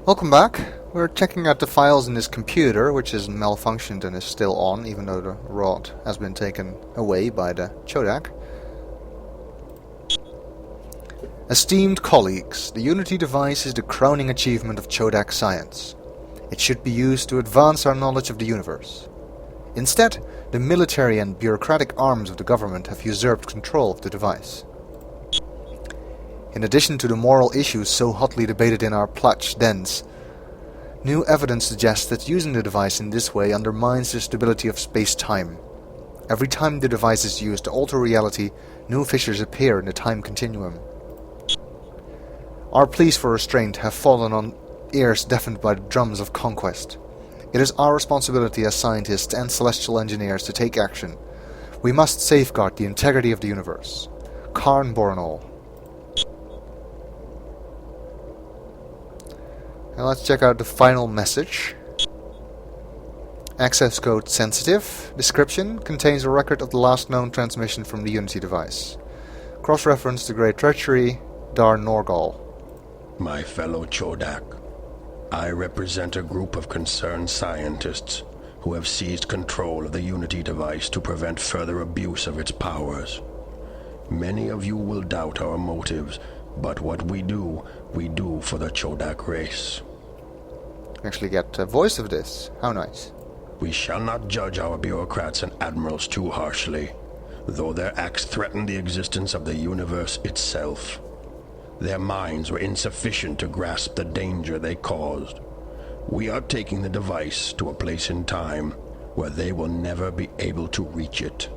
Welcome back. We're checking out the files in this computer, which is malfunctioned and is still on, even though the rod has been taken away by the Chodak. Esteemed colleagues, the Unity device is the crowning achievement of Chodak science. It should be used to advance our knowledge of the universe. Instead, the military and bureaucratic arms of the government have usurped control of the device. In addition to the moral issues so hotly debated in our plush dens, new evidence suggests that using the device in this way undermines the stability of space-time. Every time the device is used to alter reality, new fissures appear in the time continuum. Our pleas for restraint have fallen on ears deafened by the drums of conquest. It is our responsibility as scientists and celestial engineers to take action. We must safeguard the integrity of the universe. Karn Bornol. Now let's check out the final message. Access code sensitive. Description contains a record of the last known transmission from the Unity device. Cross-reference to Great Treachery, Dar Norgal. My fellow Chodak, I represent a group of concerned scientists who have seized control of the Unity device to prevent further abuse of its powers. Many of you will doubt our motives, but what we do for the Chodak race. Actually get a voice of this. How nice. We shall not judge our bureaucrats and admirals too harshly, though their acts threaten the existence of the universe itself. Their minds were insufficient to grasp the danger they caused. We are taking the device to a place in time where they will never be able to reach it.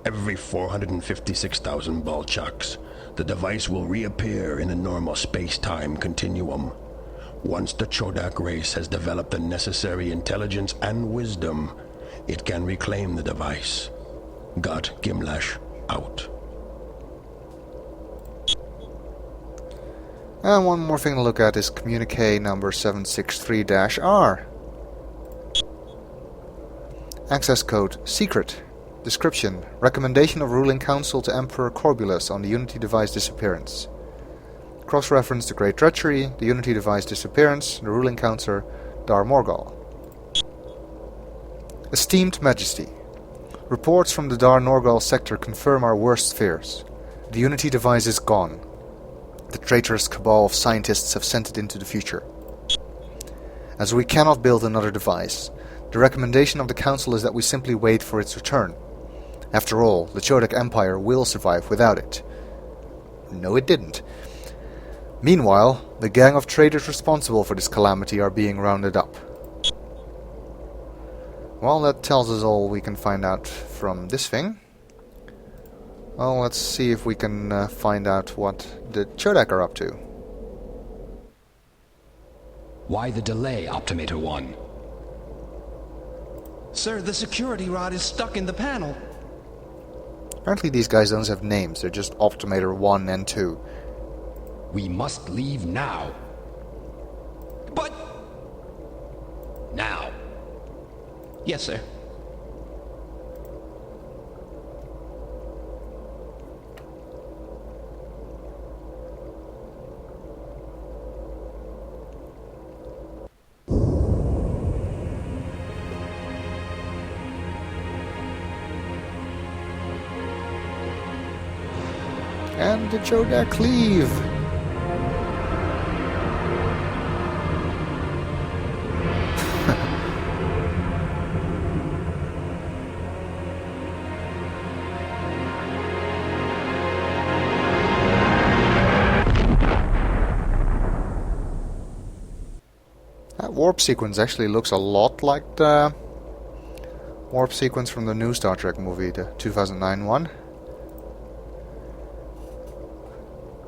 Every 456,000 Balchaks, the device will reappear in a normal space-time continuum. Once the Chodak race has developed the necessary intelligence and wisdom, it can reclaim the device. Got Gimlash out. And one more thing to look at is communique number 763-R. Access code secret. Description: recommendation of ruling council to Emperor Corbulus on the Unity device disappearance. Cross-reference to Great Treachery, the Unity device disappearance, the ruling councillor Dar Morgal. Esteemed Majesty, reports from the Dar Norgal sector confirm our worst fears. The Unity device is gone. The traitorous cabal of scientists have sent it into the future. As we cannot build another device, the recommendation of the Council is that we simply wait for its return. After all, the Chodak Empire will survive without it. No, it didn't. Meanwhile, the gang of traitors responsible for this calamity are being rounded up. Well, that tells us all we can find out from this thing. Well, let's see if we can find out what the Chodak are up to. Why the delay, Optimator 1? Sir, the security rod is stuck in the panel. Apparently these guys don't have names, they're just Optimator 1 and 2. We must leave now. But... Now. Yes, sir. And the Chodak leave. That warp sequence actually looks a lot like the warp sequence from the new Star Trek movie, the 2009 one.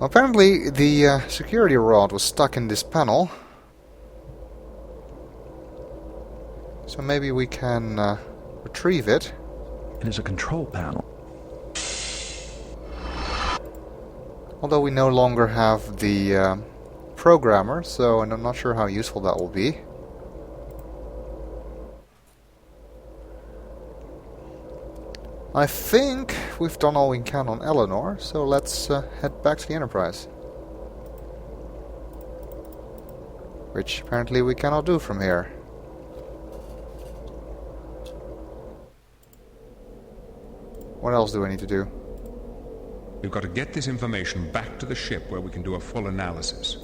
Apparently, the security rod was stuck in this panel. So maybe we can retrieve it. It is a control panel. Although we no longer have the programmer, so I'm not sure how useful that will be. I think we've done all we can on Allanor, so let's head back to the Enterprise. which apparently we cannot do from here. What else do I need to do? We've got to get this information back to the ship where we can do a full analysis.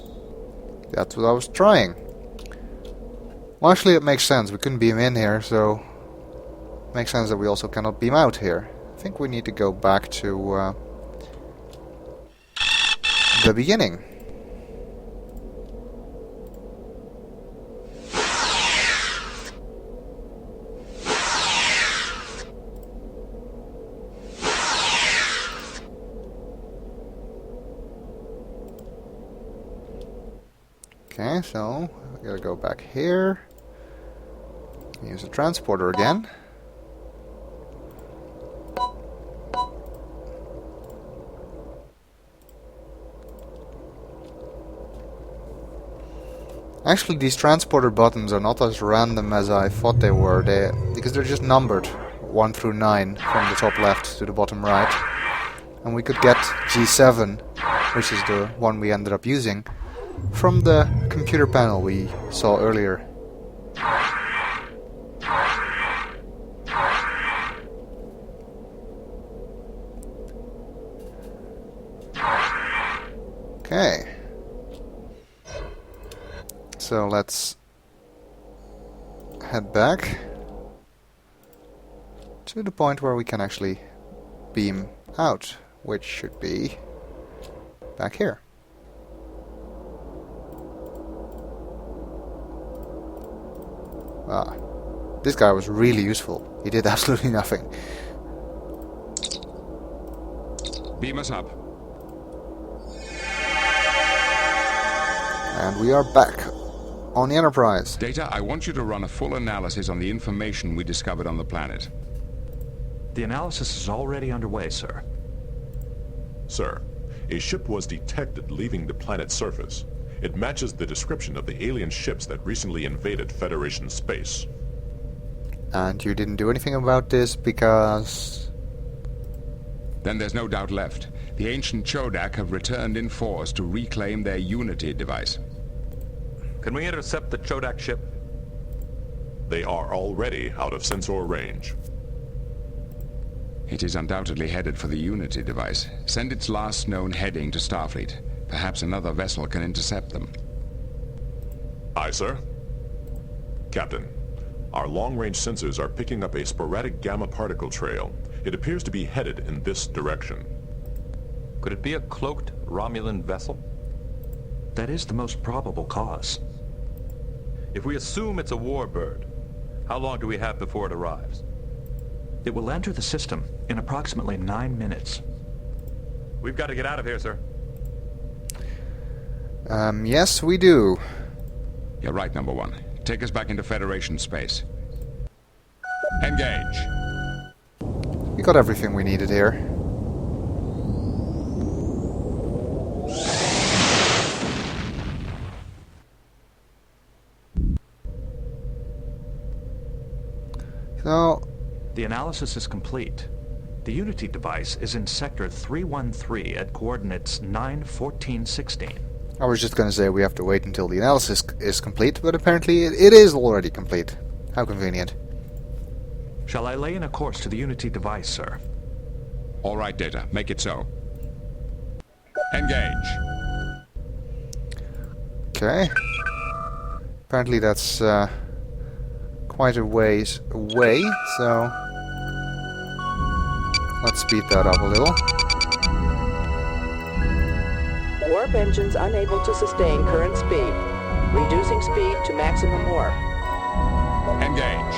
That's what I was trying. Well, actually it makes sense. We couldn't beam in here, so it makes sense that we also cannot beam out here. I think we need to go back to the beginning. Okay, so I gotta go back here. Use the transporter again. Actually, these transporter buttons are not as random as I thought they were, because they're just numbered 1 through 9 from the top left to the bottom right. And we could get G7, which is the one we ended up using, from the computer panel we saw earlier. Okay. So let's head back to the point where we can actually beam out, which should be back here. Ah, this guy was really useful. He did absolutely nothing. Beam us up. And we are back on the Enterprise. Data, I want you to run a full analysis on the information we discovered on the planet. The analysis is already underway, sir. Sir, a ship was detected leaving the planet's surface. It matches the description of the alien ships that recently invaded Federation space. And you didn't do anything about this because... Then there's no doubt left. The ancient Chodak have returned in force to reclaim their Unity device. Can we intercept the Chodak ship? They are already out of sensor range. It is undoubtedly headed for the Unity device. Send its last known heading to Starfleet. Perhaps another vessel can intercept them. Aye, sir. Captain, our long-range sensors are picking up a sporadic gamma particle trail. It appears to be headed in this direction. Could it be a cloaked Romulan vessel? That is the most probable cause. If we assume it's a warbird, how long do we have before it arrives? It will enter the system in approximately 9 minutes. We've got to get out of here, sir. Yes, we do. You're right, number one. Take us back into Federation space. Engage! We got everything we needed here. So... The analysis is complete. The Unity device is in Sector 313 at coordinates 9-14-16. I was just going to say we have to wait until the analysis is complete, but apparently it is already complete. How convenient. Shall I lay in a course to the Unity device, sir? All right, Data. Make it so. Engage! Okay. Apparently that's quite a ways away, so... Let's speed that up a little. Warp engines unable to sustain current speed. Reducing speed to maximum warp. Engage!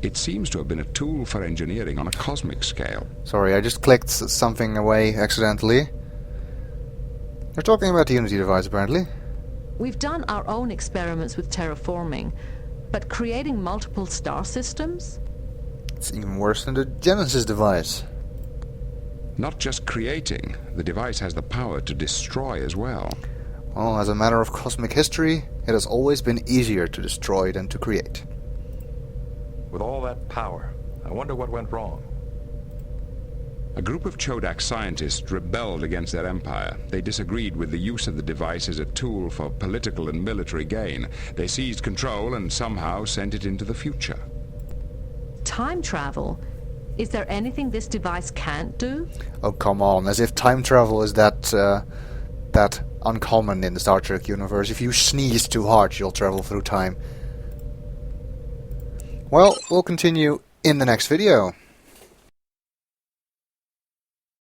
It seems to have been a tool for engineering on a cosmic scale. Sorry, I just clicked something away accidentally. They're talking about the Unity device, apparently. We've done our own experiments with terraforming, but creating multiple star systems? It's even worse than the Genesis device. Not just creating, the device has the power to destroy as well. Well, as a matter of cosmic history, it has always been easier to destroy than to create. With all that power, I wonder what went wrong. A group of Chodak scientists rebelled against their empire. They disagreed with the use of the device as a tool for political and military gain. They seized control and somehow sent it into the future. Time travel? Is there anything this device can't do? Oh, come on, as if time travel is that uncommon in the Star Trek universe. If you sneeze too hard, you'll travel through time. Well, we'll continue in the next video.